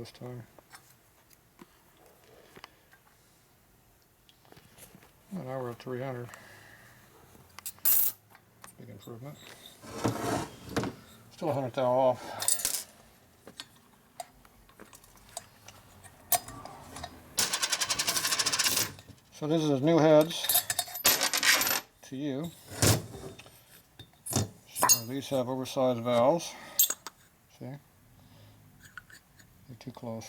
this time. And now we're at 300. Big improvement. Still 100 thou off. So this is his new heads to you. So these have oversized valves. See? They're too close.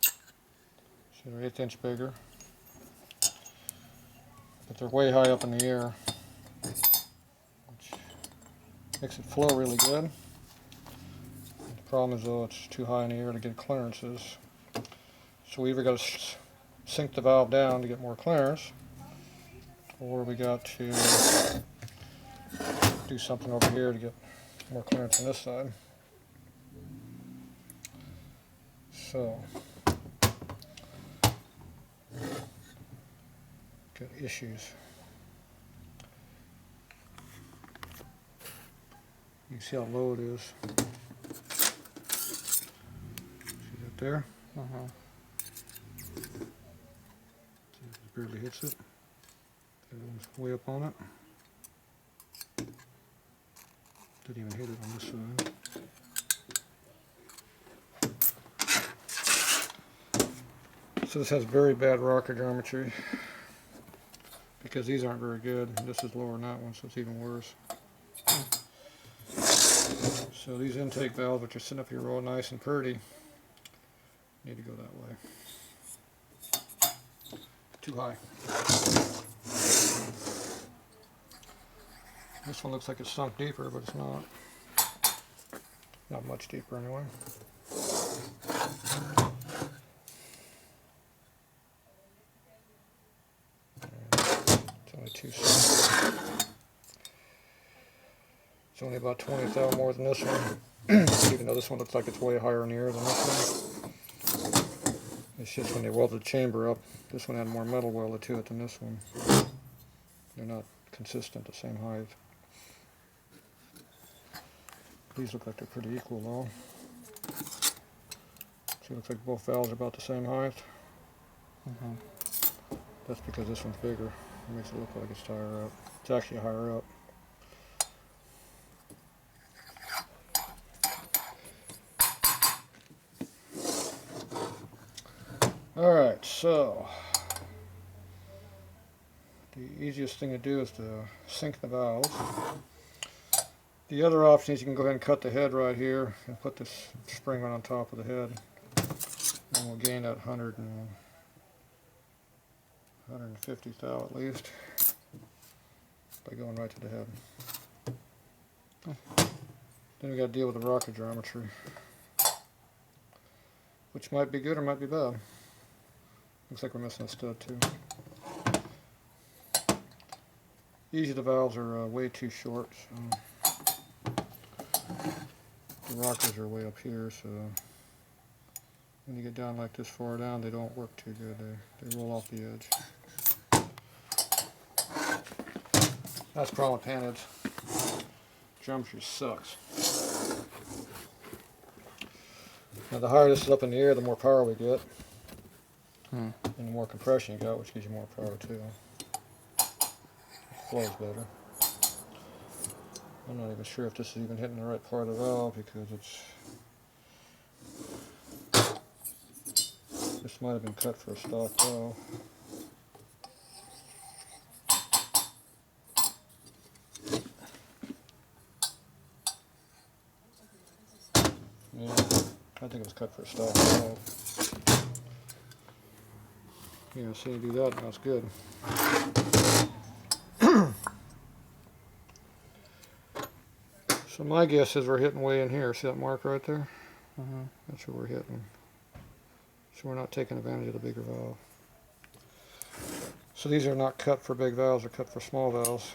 So they're 1/8 inch bigger. But they're way high up in the air, which makes it flow really good. The problem is though it's too high in the air to get clearances. So we either got to sink the valve down to get more clearance, or we got to do something over here to get more clearance on this side. So, got issues. You see how low it is. See that there? It barely hits it. That one's way up on it. Didn't even hit it on this side. So this has very bad rocker geometry because these aren't very good. This is lower than that one, so it's even worse. So these intake valves, which are sitting up here real nice and pretty, need to go that way. Too high. This one looks like it's sunk deeper, but it's not. Not much deeper anyway. It's only 2 cents. It's only about 20 thou more than this one. Even though this one looks like it's way higher in the air than this one. It's just when they welded the chamber up, this one had more metal welded to it than this one. They're not consistent, the same height. These look like they're pretty equal though. See, it looks like both valves are about the same height. That's because this one's bigger. It makes it look like it's higher up. It's actually higher up. Alright, so the easiest thing to do is to sink the valves. The other option is you can go ahead and cut the head right here and put this spring right on top of the head. And we'll gain that 150 thou at least by going right to the head. Then we got to deal with the rocker geometry, which might be good or might be bad. Looks like we're missing a stud too. Usually the valves are way too short, so the rockers are way up here, so when you get down like this far down, they don't work too good. They roll off the edge. That's the problem with panheads. Geometry sucks. Now the higher this is up in the air, the more power we get. And the more compression you got, which gives you more power too. It flows better. I'm not even sure if this is even hitting the right part of the valve because this might have been cut for a stock valve. Yeah, I think it was cut for a stock valve. Yeah, see you do that, that's good. So my guess is we're hitting way in here. See that mark right there? That's where we're hitting. So we're not taking advantage of the bigger valve. So these are not cut for big valves, they're cut for small valves.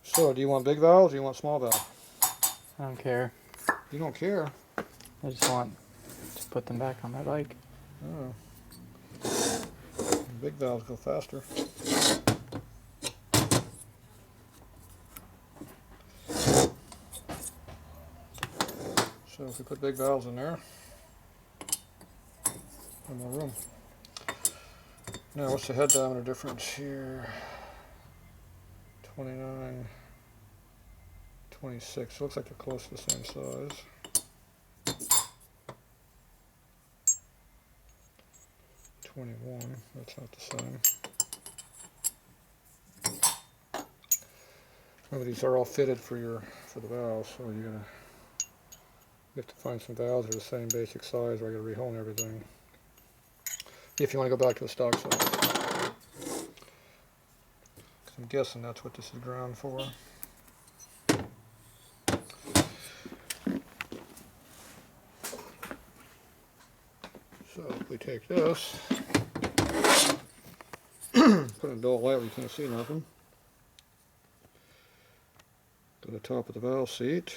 So do you want big valves or do you want small valves? I don't care. You don't care? I just want to put them back on my bike. Oh. Big valves go faster. So if we put big valves in there, no more room. Now what's the head diameter difference here? 29, 26. Looks like they're close to the same size. That's not the same. Remember, these are all fitted for the valves, so you have to find some valves that are the same basic size, or I got to rehome everything. If you want to go back to the stock size. I'm guessing that's what this is ground for. So if we take this, put in a dull light where you can't see nothing. To the top of the valve seat.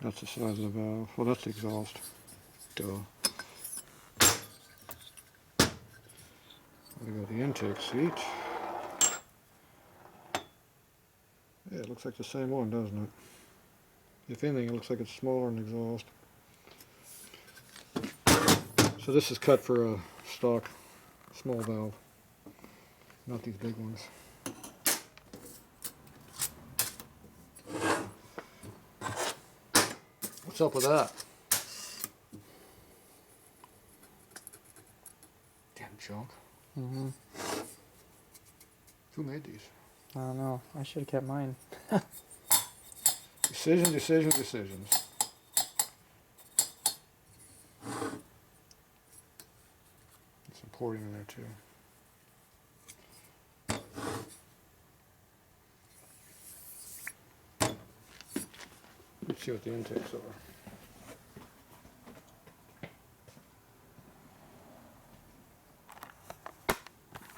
That's the size of the valve. Well, that's the exhaust. Duh. We go to the intake seat. Yeah, it looks like the same one, doesn't it? If anything, it looks like it's smaller in the exhaust. So this is cut for a stock small valve, not these big ones. What's up with that? Damn junk. Mm-hmm. Who made these? I don't know. I should have kept mine. Decisions, decisions, decisions. Some porting in there too. Let's see what the intakes are.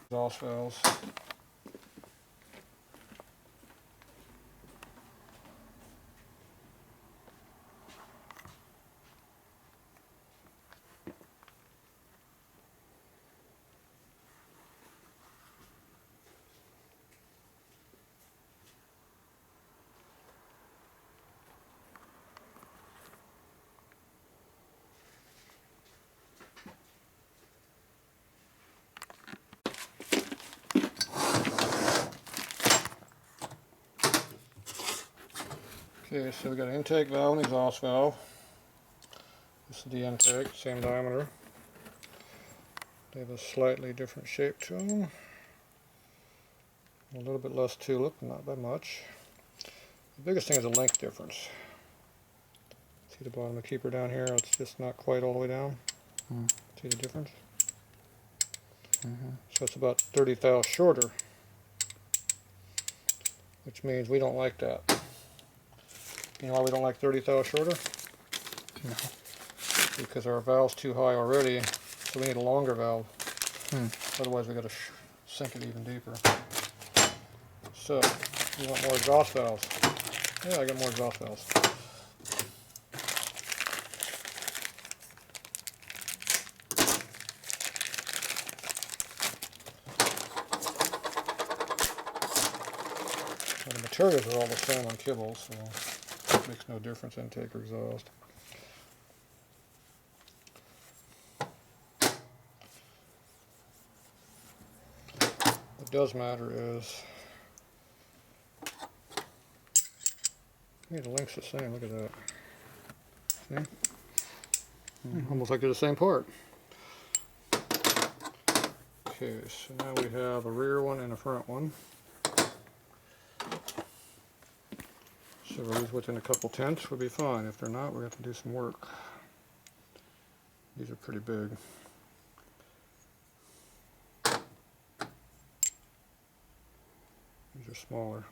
Exhaust valves. Okay, so we got an intake valve and exhaust valve. This is the intake, same diameter. They have a slightly different shape to them. A little bit less tulip, not by much. The biggest thing is the length difference. See the bottom of the keeper down here? It's just not quite all the way down. See the difference? So it's about 30 thou shorter, which means we don't like that. You know why we don't like 30 thou shorter? No. Because our valve's too high already, so we need a longer valve. Otherwise we got to sink it even deeper. So, you want more exhaust valves? Yeah, I got more exhaust valves. So the materials are all the same on kibbles, so it makes no difference intake or exhaust. What does matter is, the length's the same, look at that. See? Almost like they're the same part. Okay, so now we have a rear one and a front one. So these within a couple tenths would be fine. If they're not, we have to do some work. These are pretty big. These are smaller.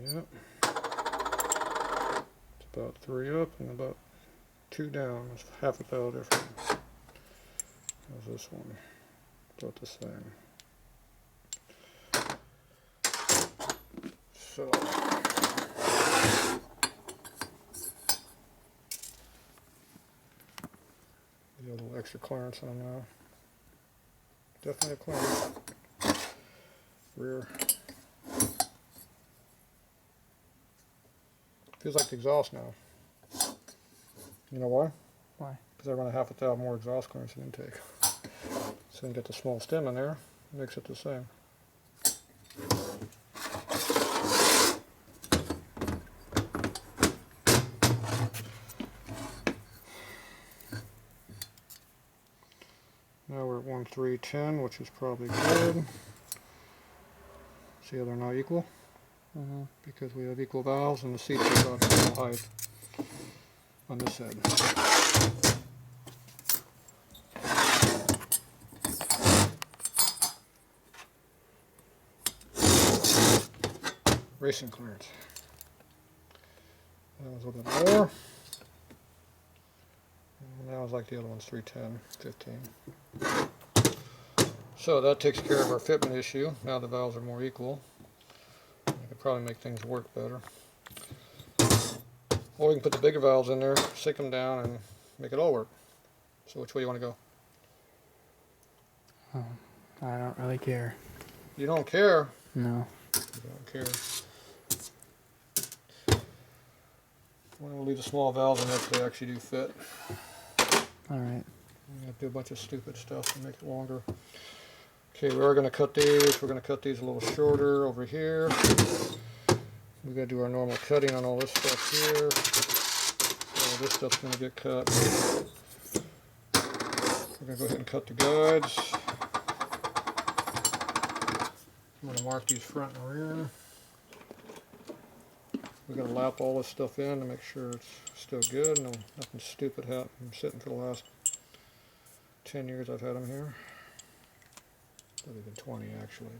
Yep. It's about 3 up and about 2 down. It's half a thou different. How's this one? About the same. So a little extra clearance on them now. definitely a clearance. Rear. Feels like the exhaust now. You know why? Why? Because I run a half a thou more exhaust clearance than intake. So you get the small stem in there, makes it the same. Now we're at 1.310, which is probably good. See how they're not equal? Mm-hmm. Because we have equal valves and the seats are about equal height on this head. Racing clearance. That was a little bit more. And that was like the other one's 310, 15. So that takes care of our fitment issue. Now the valves are more equal. I could probably make things work better. Or we can put the bigger valves in there, stick them down, and make it all work. So which way do you want to go? Oh, I don't really care. You don't care? No. You don't care. We're going to leave the small valves in there so they actually do fit. Alright. I'm going to do a bunch of stupid stuff to make it longer. Okay, we are going to cut these. We're going to cut these a little shorter over here. We've got to do our normal cutting on all this stuff here. All this stuff's going to get cut. We're going to go ahead and cut the guides. I'm going to mark these front and rear. We're going to lap all this stuff in to make sure it's still good. No, nothing stupid happened. I'm sitting for the last 10 years I've had them here. Probably been 20 actually.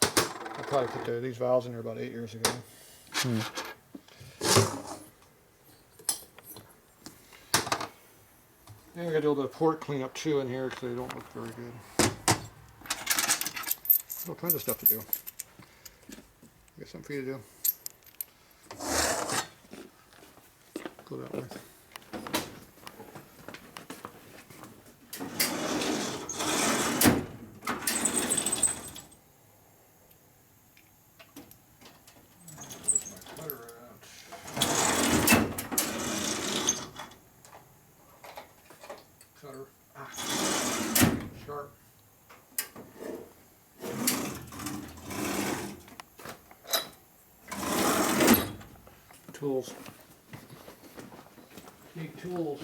I probably put these valves in there about 8 years ago. And we got to do a little bit of port cleanup too in here because they don't look very good. All kinds of stuff to do. Got something for you to do. Go that way. Cutter. Sharp. Tools. Big tools.